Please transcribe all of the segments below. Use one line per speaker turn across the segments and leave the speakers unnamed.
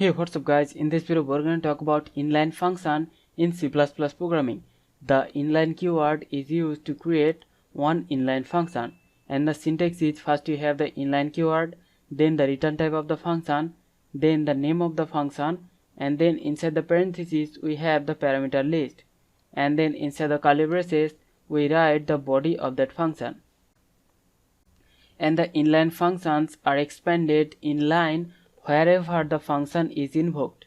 Hey, what's up guys? In this video we're going to talk about inline function in C++ programming. The inline keyword is used to create one inline function, and the syntax is first you have the inline keyword, then the return type of the function, then the name of the function, and then inside the parentheses we have the parameter list, and then inside the curly braces we write the body of that function. And the inline functions are expanded in line wherever the function is invoked.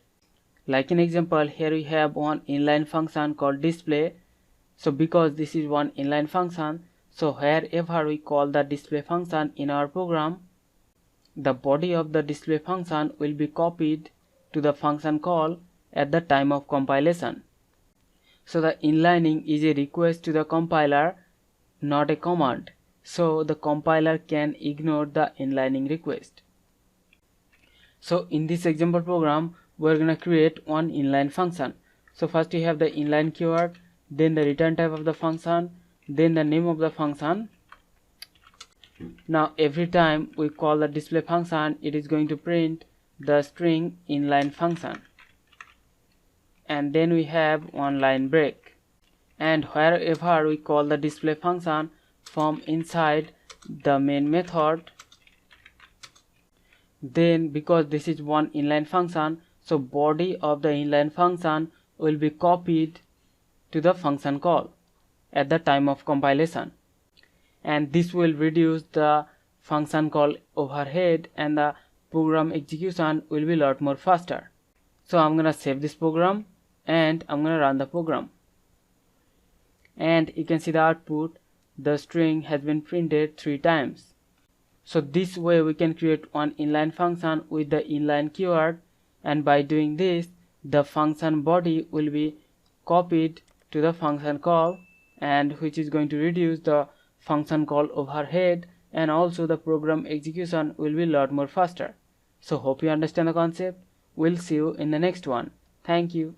Like an example, here we have one inline function called display. So because this is one inline function, so wherever we call the display function in our program, the body of the display function will be copied to the function call at the time of compilation. So the inlining is a request to the compiler, not a command. So the compiler can ignore the inlining request. So in this example program, we're gonna create one inline function. So first you have the inline keyword, then the return type of the function, then the name of the function. Now every time we call the display function, it is going to print the string inline function. And then we have one line break. And wherever we call the display function from inside the main method, then because this is one inline function, so body of the inline function will be copied to the function call at the time of compilation, and this will reduce the function call overhead and the program execution will be a lot more faster. So I'm gonna save this program and I'm gonna run the program, and you can see the output. The string has been printed 3 times. So this way we can create one inline function with the inline keyword, and by doing this the function body will be copied to the function call, and which is going to reduce the function call overhead, and also the program execution will be a lot more faster. So hope you understand the concept. We'll see you in the next one. Thank you.